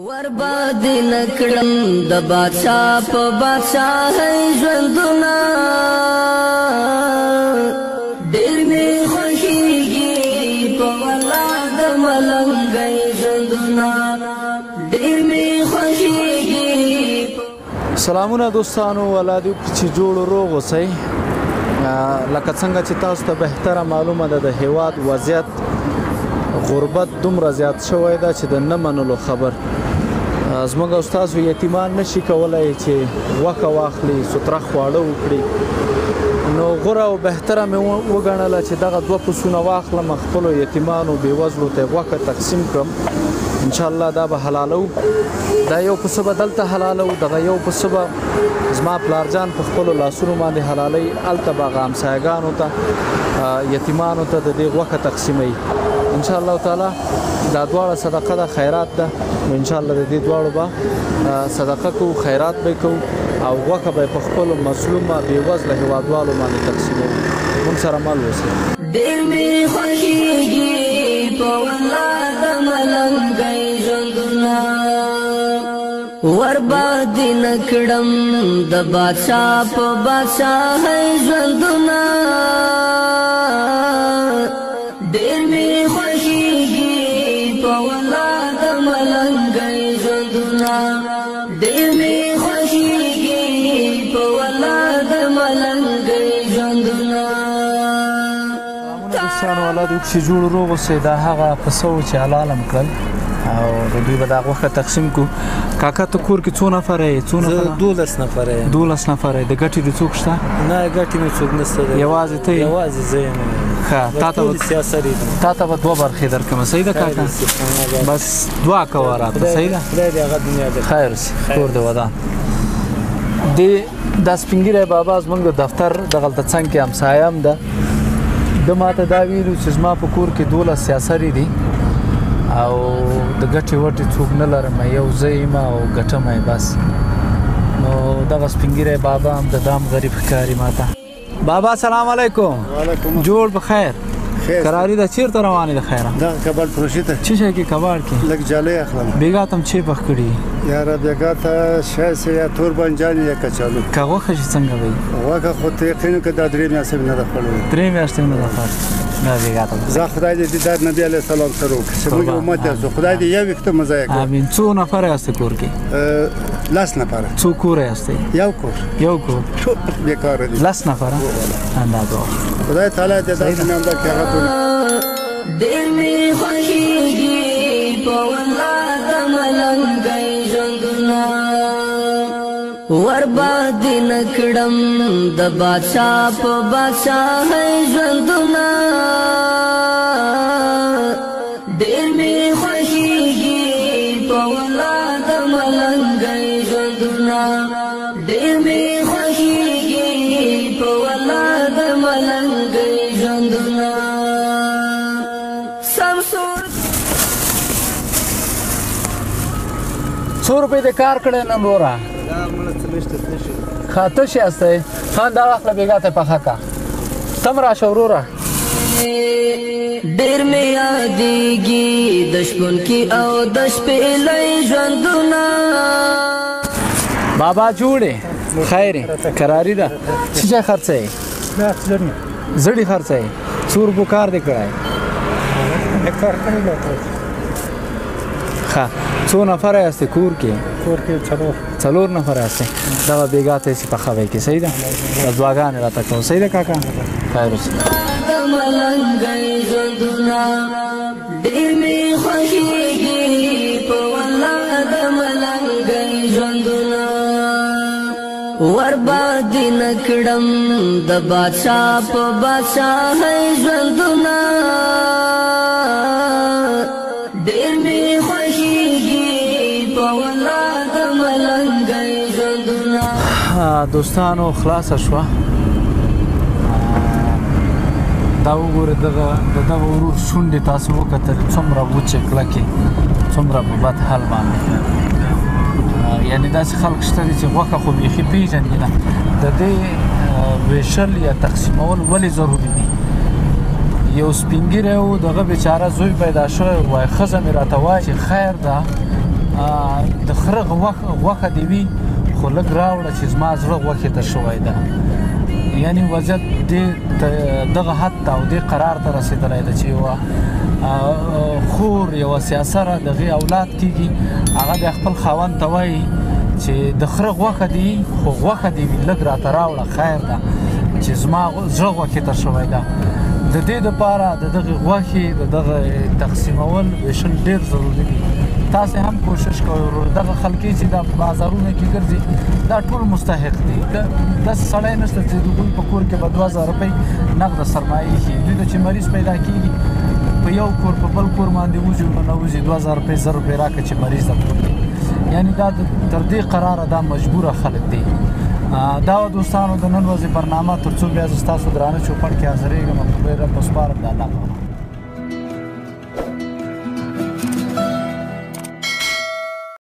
ورباد نکړم د بادشاہ په بادشاہۍ ژوندونه ډېر مې خوښېږي په والله د ملنګۍ ژوندونه ډېر مې خوښېږي. سلامونه دوستانو، الله دې وکړي چې جوړ روغ اوسئ. لکه څنګه چې تاسو ته بهتره معلومه ده د هیواد وضعیت غربت دومره زیات شوی ده چې د نه منلو خبر زموږ او ستاسو یتیمان نشي کولی چې وکه واخلي سوتره خواړه وکړي. نو غوره او بهتره مې وګڼله چې دغه دوه پسونه واخلم خپلو یتیمانو بېوزلو ته یې غوښه تقسیم کړم. انشاءالله دا به حلالو. دا یو پسه به دلته حلالو، دغه یو پسه به زما پلارجان په خپلو لاسونو باندې حلالوي، هلته به هغه همسایګانو ته یتیمانو ته د دې غوښه تقسیموي. انشاءالله تعالی دا دواړه صدقه ده، خیرات ده. نو انشاءالله د دې دواړو به صدقه کوو، خیرات به کوو او غوښه به په خپلو مظلومه بېوزله هېوادوالو باندې تقسیموو. موږ سره مل اوسئ. ډېر مې خوښېږي په والله د ملنګۍ ژوندونه ورباد نکړم د بادشاہ په بادشاہۍ ژوندونه ډېر مې خوښېږي په والله د ملنګۍ ژوندونه ډېر مې خوښېږي په والله د ملنګۍ ژوندونه. دوستانو، الله دې وکړي چې جوړ روغ اوسئ. دا هغه پسه و چې حلال هم کړل او د دوی به دا غوښه تقسیم کړو. کاکا ته کور کې څو نفره یې؟ 12 نفره یم. 12 نفره یې. د ګټې د څوک شته؟ نه، ګټې مې څوک نشته. یوازې ته یې؟ یوازې زه یم. ښه، تا ته به 2 برخې درکړم. صحیح ده کاکا؟ بس دعا کوه راته. صحیح ده؟ خدای دې هغه دنیا ده خیر وسي، کور دې ودان. دا سپین ږیری بابا زموږ د دفتر دغلته څنګ کې همسایه هم ده. ده ماته دا ویلو چې زما په کور کې 12 سیاسري دي او د ګټې وټې څوک نه لرم، یو زه یم او ګټم یې بس. نو دغه سپین ږیری بابا هم د دام غریب ښکاري ماته. بابا سلام علیکم. وعلیکم. جوړ په خیر؟ خیر. کراري ده چیرته روانې ده خیره؟ دا کباړ پروشي ته. څه شی کې کباړ کې؟ لږ جالۍ اخلم. بیګا ته هم چې پخ کړي؟ یاره بیګا ته شاید یا تور بانجان یا کچالو. که غوښه چې څنګه وي؟ غوښه خو ته یقین که دا 3 میاشتې نه ده خوړلې. 3 میاشتې نه ده خوړلې. نه بیګا ته زه خدای دې دیدار نبي علیه السلام سره وکړي چې موږ امت یاستو. خدای دې یو وخت مزه یې کړي. امین. څو نفره یاستئ کور کې؟ 10 نفره. څو کور یاستئ؟ یو کور. یو کور. ټول بیکاره دي. 10 نفره. اندازه. خدای تعالی دې داسې نعمت کې هغه ټول. ډېر مې خوښېږي په والله د ملنګۍ ژوندونه ورباد نکړم د بادشاہ په بادشاہۍ ژوندونه ډېر مې خوښېږي په والله د ملنګۍ ژوندونه ډېر مې خوښېږي په والله د ملنګۍ ژوندونه. څو روپۍ د کار کړی نن وروره؟ ښه، تش یاستئ؟ ښه، دا واخله بیګا ته پخه که. ته هم راشه وروره. ډېر مې یادېږي د شپونکي او د شپېلۍ ژوندونه. بابا جوړې خیر کراري ده. څه شی خرڅوې؟ زړې خرڅوې؟ څو روپو کار دې کړی؟ ښه، څو نفره یاستئ کور کې؟ کور کې 4 نفره یاستئ. دغه بیګا ته یې پخوئ کې. صحیح ده؟ دا دعاګانې راته کوو. صحیح ده کاکا؟ خیر اوسې. د ملنګۍ ژوندونه ډېر مې خوښېږي په والله د ملنګۍ ژوندونه ورباد نکړم د بادشاہ په بادشاہۍ ژوندونه ډېر مې خوښېږي په والله د ملنګۍ ژوندونه. دوستانو خلاصه شوه. دا وګورئ د دغه ورور شونډې تاسو وکتل څومره وچې کلکې، څومره په بد حال باندې. یعنې داسې خلک شته دي چې غوښه خو بیخي پېژني نه. د دې ویشل یا تقسیمول ولې ضروري دي؟ یو سپین ږیری و، دغه بیچاره زوی پیدا شوی وای، ښځه مې راته وایي چې خیر ده د خره غوښه دې وي خو لږ راوړه چې زما زړه غوښې ته شوی ده. یعنې وضعیت دغه حد ته او دې قرار ته رسېدلی ده چې یوه خور یوه سیاسره د هغې اولاد کېږي، هغه د خپل خاوند ته وایي چې د خره غوښه دې خو غوښه دې وي لږ راته راوړه خیر ده چې زما زړه غوښې ته شوی ده. د دې دپاره د دغې غوښې د دغه تقسیمول ویشل ډېر ضروري دي. تاسې هم کوشش کوئ ورور، دغه خلکې چې دا په بازارونو کې ګرځي دا ټول مستحق دي. داسې سړی نشته چې د دوی په کور کې به 2000 روپۍ نقده سرمایه ایښي. دوی ته چې مریض پیدا کېږي په یو کور په بل کور باندې وځي نو نوځي 2000 روپۍ 1000 روپۍ راکړه چې مریض ته پرېږدي. یعنې دا تر دې قراره دا مجبوره خلک دي. دا و دوستانو د نن ورځې برنامه، تر څو بیا زه ستاسو درانه چوپړ کې حاضرېږم. خدای رب وسپارم د الله په امان.